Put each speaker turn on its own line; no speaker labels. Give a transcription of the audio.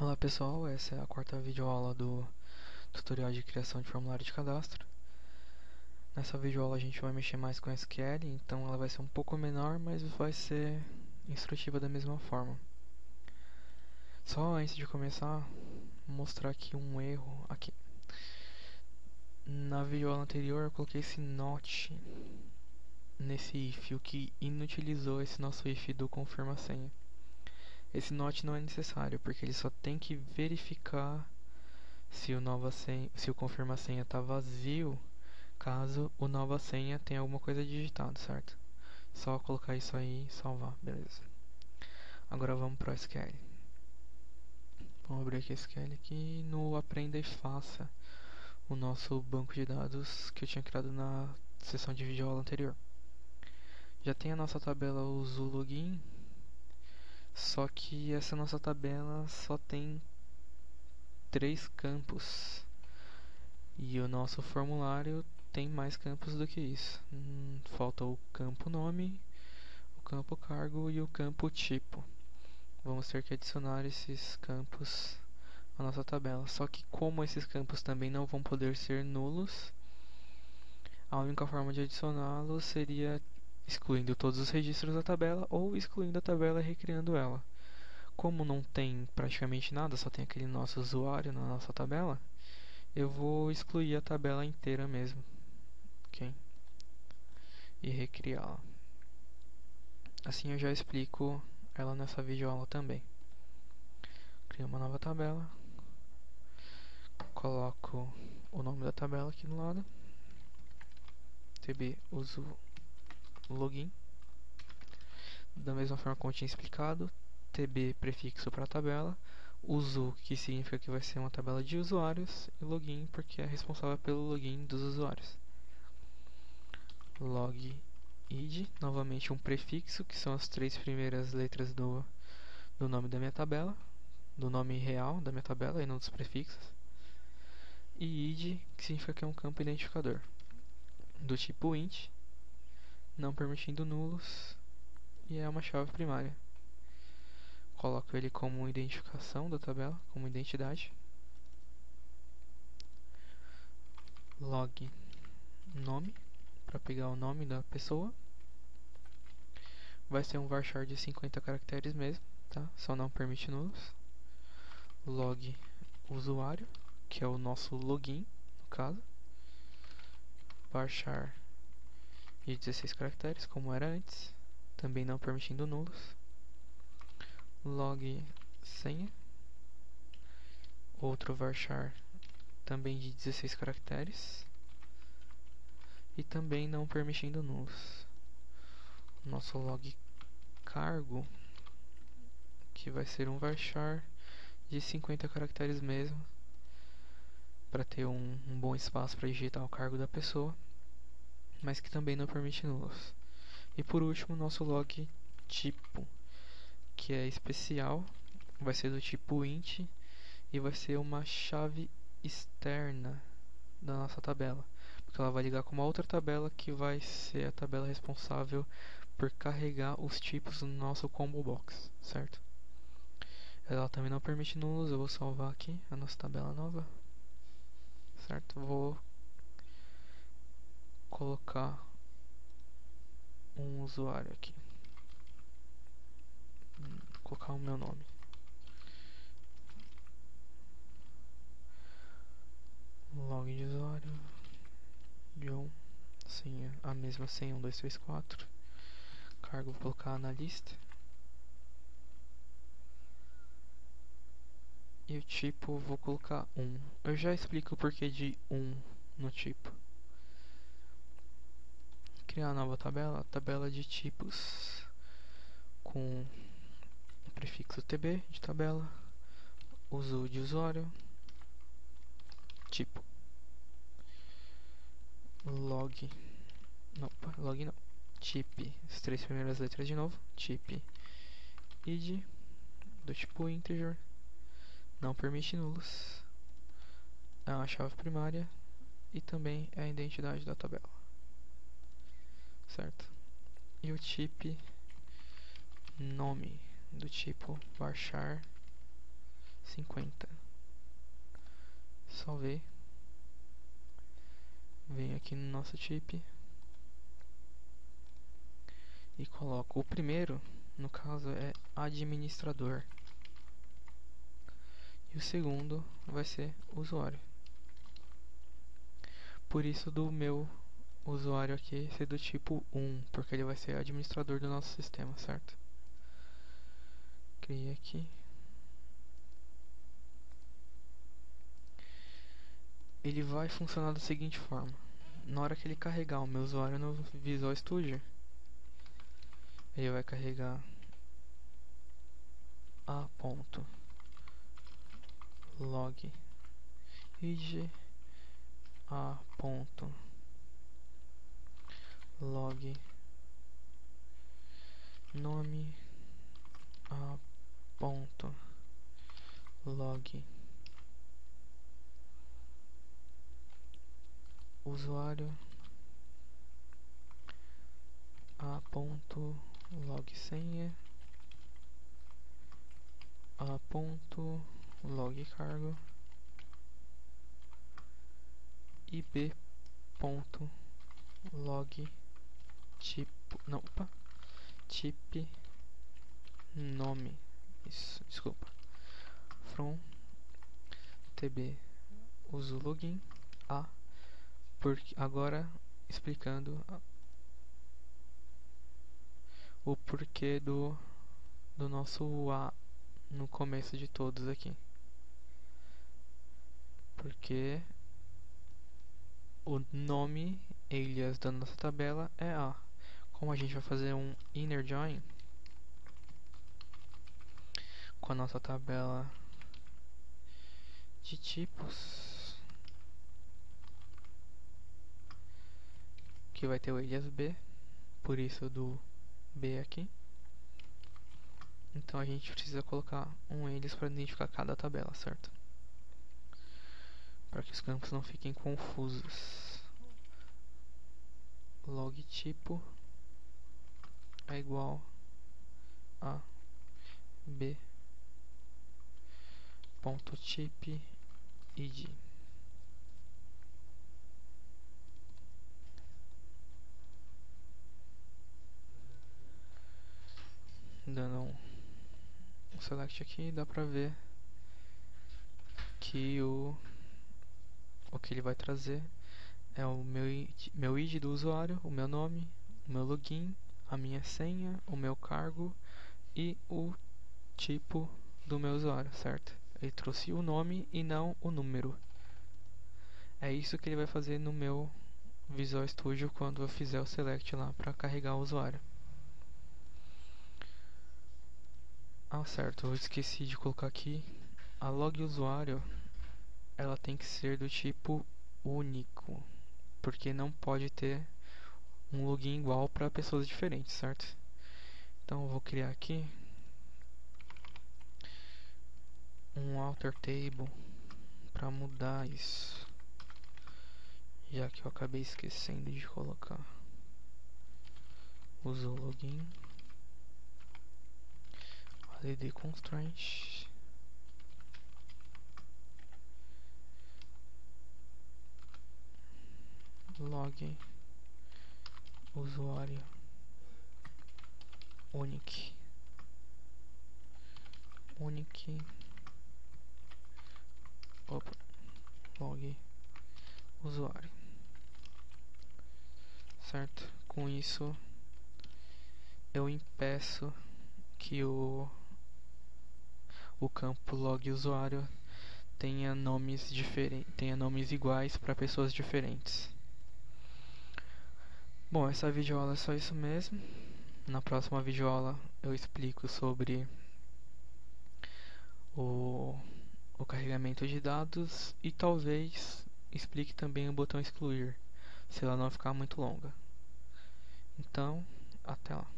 Olá pessoal, essa é a quarta videoaula do tutorial de criação de formulário de cadastro. Nessa videoaula a gente vai mexer mais com SQL, então ela vai ser um pouco menor, mas vai ser instrutiva da mesma forma. Só antes de começar, vou mostrar aqui um erro aqui. Na videoaula anterior eu coloquei esse not nesse if, o que inutilizou esse nosso if do confirma senha. Esse not não é necessário, porque ele só tem que verificar se o confirma senha está vazio, caso o nova senha tenha alguma coisa digitada, certo? Só colocar isso aí e salvar, beleza. Agora vamos para o SQL. Vamos abrir aqui o SQL aqui no aprenda e faça, o nosso banco de dados que eu tinha criado na sessão de videoaula anterior. Já tem a nossa tabela uso login, só que essa nossa tabela só tem 3 campos e o nosso formulário tem mais campos do que isso. Falta o campo nome, o campo cargo e o campo tipo. Vamos ter que adicionar esses campos à nossa tabela. Só que como esses campos também não vão poder ser nulos, a única forma de adicioná-los seria excluindo todos os registros da tabela ou excluindo a tabela e recriando ela. Como não tem praticamente nada, só tem aquele nosso usuário na nossa tabela, eu vou excluir a tabela inteira mesmo, ok? E recriá-la. Assim eu já explico ela nessa videoaula também. Crio uma nova tabela, coloco o nome da tabela aqui do lado, tb uso login, da mesma forma como eu tinha explicado, tb prefixo para a tabela, uso que significa que vai ser uma tabela de usuários, e login porque é responsável pelo login dos usuários. Log id, novamente um prefixo, que são as 3 primeiras letras do nome da minha tabela, do nome real da minha tabela e não dos prefixos. E id, que significa que é um campo identificador, do tipo int, não permitindo nulos, e é uma chave primária. Coloco ele como identificação da tabela, como identidade. Log nome, para pegar o nome da pessoa. Vai ser um varchar de 50 caracteres mesmo, tá? Só não permite nulos. Log usuário, que é o nosso login, no caso. Varchar de 16 caracteres, como era antes, também não permitindo nulos. Log senha, outro varchar também de 16 caracteres e também não permitindo nulos. Nosso log cargo, que vai ser um varchar de 50 caracteres mesmo, para ter um bom espaço para digitar o cargo da pessoa, mas que também não permite nulos. E por último, nosso log tipo, que é especial, vai ser do tipo int e vai ser uma chave externa da nossa tabela, porque ela vai ligar com uma outra tabela que vai ser a tabela responsável por carregar os tipos no nosso combo box, certo? Ela também não permite nulos. Eu vou salvar aqui a nossa tabela nova, certo? Vou colocar um usuário aqui, colocar o meu nome. Login de usuário, John, senha, a mesma senha 1, 2, 3, 4. Cargo vou colocar analista. E o tipo vou colocar 1. Eu já explico o porquê de 1 no tipo. Criar uma nova tabela de tipos com o prefixo tb de tabela, uso de usuário, tipo, log não, tip, as 3 primeiras letras de novo, tip id, do tipo integer, não permite nulos, é uma chave primária e também é a identidade da tabela, certo? E o tipo nome, do tipo varchar 50. Salvei. Venho aqui no nosso chip e coloco o primeiro, no caso é administrador, e o segundo vai ser usuário. Por isso do meu usuário aqui ser do tipo 1, porque ele vai ser administrador do nosso sistema, certo? Criei aqui. Ele vai funcionar da seguinte forma: na hora que ele carregar o meu usuário no Visual Studio, ele vai carregar a.log id a.log nome a.log usuário a.log senha a.log cargo e b.log tipo, não, opa, tip nome, isso, desculpa, from tb uso login a, porque agora explicando o porquê do nosso a no começo de todos aqui, porque o nome alias da nossa tabela é a. Como a gente vai fazer um inner join com a nossa tabela de tipos, que vai ter o alias b, por isso do b aqui. Então a gente precisa colocar um alias para identificar cada tabela, certo? Para que os campos não fiquem confusos. Log tipo é igual a b ponto tip id. Dando um select aqui, dá pra ver que o que ele vai trazer é o meu id do usuário, o meu nome, o meu login, a minha senha, o meu cargo e o tipo do meu usuário, certo? Ele trouxe o nome e não o número. É isso que ele vai fazer no meu Visual Studio quando eu fizer o select lá para carregar o usuário. Ah, certo, eu esqueci de colocar aqui. A log usuário, ela tem que ser do tipo único, porque não pode ter um login igual para pessoas diferentes, certo? Então eu vou criar aqui um alter table para mudar isso, já que eu acabei esquecendo de colocar. Uso login validate constraint log usuário unique log usuário, certo? Com isso eu impeço que o campo log usuário tenha nomes diferentes, tenha nomes iguais para pessoas diferentes. Bom, essa videoaula é só isso mesmo. Na próxima videoaula eu explico sobre o carregamento de dados e talvez explique também o botão excluir, se ela não ficar muito longa. Então, até lá.